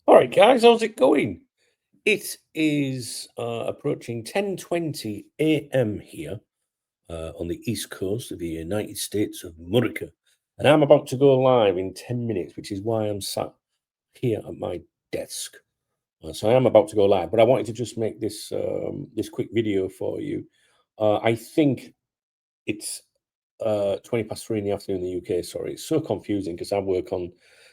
All right, guys, how's it going? It is approaching 10:20 a.m. here on the east coast of the United States of America, and I'm about to go live in 10 minutes, which is why I'm sat here at my desk. So I am about to go live, but I wanted to just make this quick video for you. I think it's 20 past 3 in the afternoon in the UK. Sorry, it's so confusing because I work on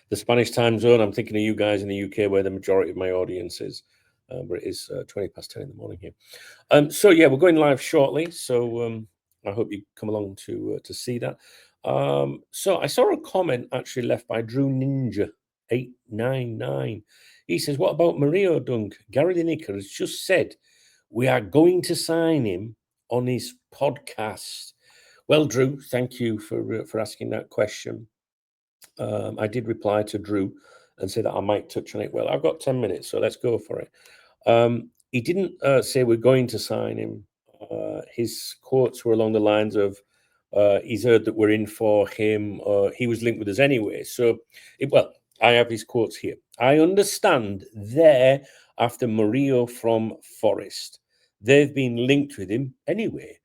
the Spanish time zone. I'm thinking of you guys in the UK where the majority of my audience is, but it is 20 past 10 in the morning here. So yeah, we're going live shortly. So I hope you come along to see that. So I saw a comment actually left by Drew Ninja 899. He says, "What about Murillo, Dunk? Gary Lineker has just said we are going to sign him on his podcast." Well, Drew, thank you for asking that question. I did reply to Drew and say that I might touch on it. Well, I've got 10 minutes, so let's go for it. He didn't say we're going to sign him. His quotes were along the lines of, he's heard that we're in for him. He was linked with us anyway. So, well, I have his quotes here. I understand they're after Murillo from Forest. They've been linked with him anyway.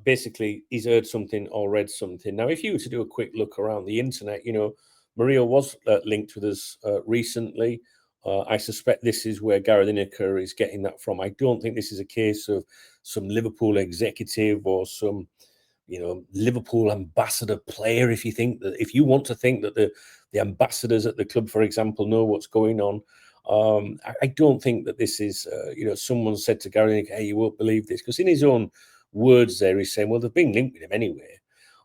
Basically, he's heard something or read something. Now, if you were to do a quick look around the internet, Murillo was linked with us recently. I suspect this is where Gary Lineker is getting that from. I don't think this is a case of some Liverpool executive or some, Liverpool ambassador player. If you want to think that the ambassadors at the club, for example, know what's going on, I don't think that this is, someone said to Gary Lineker, "Hey, you won't believe this," because in his own words, there he's saying, "Well, they've been linked with him anyway,"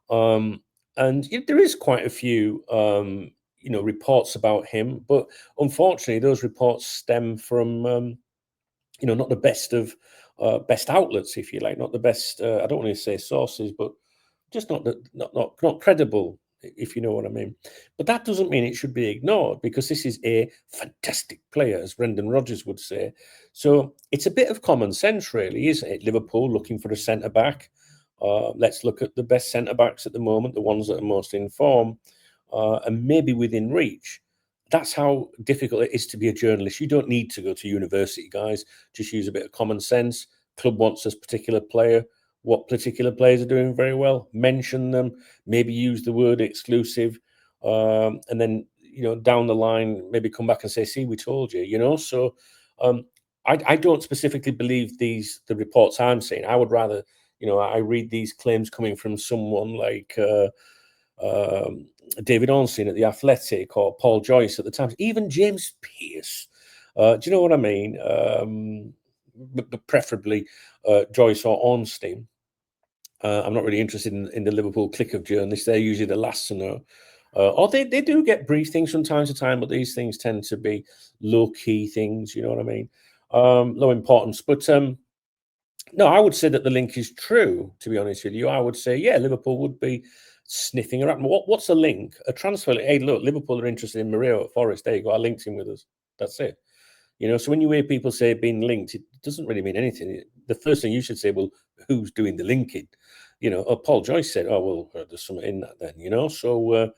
and there is quite a few. Reports about him, but unfortunately, those reports stem from not the best outlets, if you like, not the best. I don't want to say sources, but just not credible, if you know what I mean. But that doesn't mean it should be ignored because this is a fantastic player, as Brendan Rodgers would say. So it's a bit of common sense, really, isn't it? Liverpool looking for a centre back. Let's look at the best centre backs at the moment, the ones that are most in form, and maybe within reach. That's how difficult it is to be a journalist. You don't need to go to university, guys. Just use a bit of common sense. Club wants this particular player. What particular players are doing very well? Mention them. Maybe use the word exclusive, and then down the line, maybe come back and say, "See, we told you." So I don't specifically believe the reports I'm seeing. I would rather, I read these claims coming from someone like David Ornstein at the Athletic or Paul Joyce at the Times, even James Pearce. Do you know what I mean? But preferably Joyce or Ornstein. I'm not really interested in the Liverpool clique of journalists. They're usually the last to know. Or they do get brief things from time to time, but these things tend to be low-key things, you know what I mean? Low importance. But no, I would say that the link is true, to be honest with you. I would say, yeah, Liverpool would be sniffing around. What's a link? A transfer link. Hey, look, Liverpool are interested in Murillo at Forest. There you go. I linked him with us. That's it. So when you hear people say being linked, it doesn't really mean anything. The first thing you should say, well, who's doing the linking? Paul Joyce said, "Oh, well, there's something in that then." So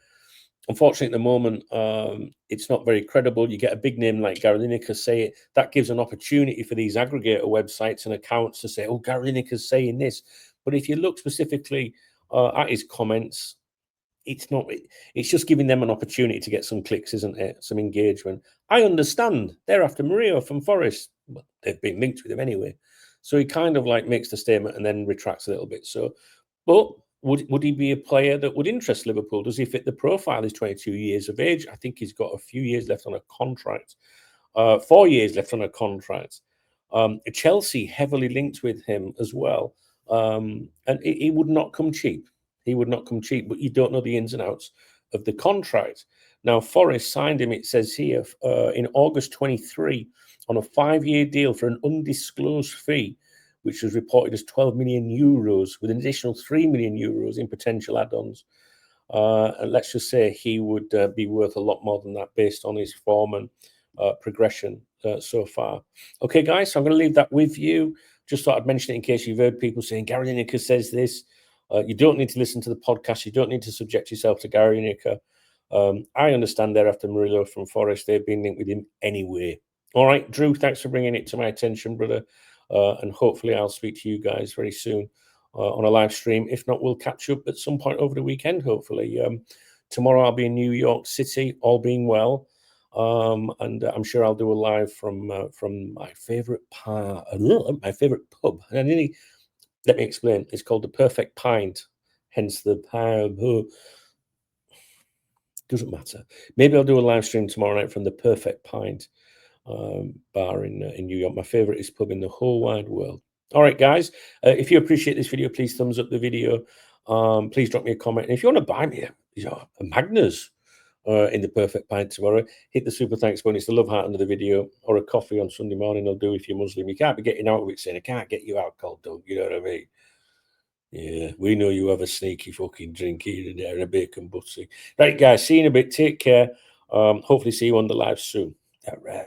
unfortunately, at the moment, it's not very credible. You get a big name like Gary Lineker say it. That gives an opportunity for these aggregator websites and accounts to say, "Oh, Gary Lineker's saying this." But if you look specifically at his comments, it's not. It's just giving them an opportunity to get some clicks, isn't it? Some engagement. I understand they're after Murillo from Forest. Well, they've been linked with him anyway. So he kind of like makes the statement and then retracts a little bit. So, but would he be a player that would interest Liverpool? Does he fit the profile? He's 22 years of age. I think he's got a few years left on a contract. 4 years left on a contract. Chelsea heavily linked with him as well. And he would not come cheap. He would not come cheap, but you don't know the ins and outs of the contract. Now, Forest signed him, it says here, in August 23 on a 5-year deal for an undisclosed fee, which was reported as 12 million euros, with an additional 3 million euros in potential add-ons. And let's just say he would be worth a lot more than that based on his form and progression so far. Okay, guys, so I'm going to leave that with you. Just thought I'd mention it in case you've heard people saying Gary Lineker says this. You don't need to listen to the podcast. You don't need to subject yourself to Gary Lineker. I understand they're after Murillo from Forest. They've been linked with him anyway. All right, Drew, thanks for bringing it to my attention, brother. And hopefully I'll speak to you guys very soon on a live stream. If not, we'll catch up at some point over the weekend, hopefully. Tomorrow I'll be in New York City, all being well. And I'm sure I'll do a live from my favorite pub. And let me explain. It's called the Perfect Pint, hence the pub. Doesn't matter. Maybe I'll do a live stream tomorrow night from the Perfect Pint bar in New York. My favorite pub in the whole wide world. All right, guys. If you appreciate this video, please thumbs up the video. Please drop me a comment. And if you want to buy me a Magnus in the Perfect Pint tomorrow, hit the super thanks button. It's the love heart under the video, or a coffee on Sunday morning will do if you're Muslim. You can't be getting out of it saying, I can't get you out, cold dog. You know what I mean? Yeah, we know you have a sneaky fucking drink here and there and a bacon butty. Right, guys, see you in a bit. Take care. Hopefully see you on the live soon. All right.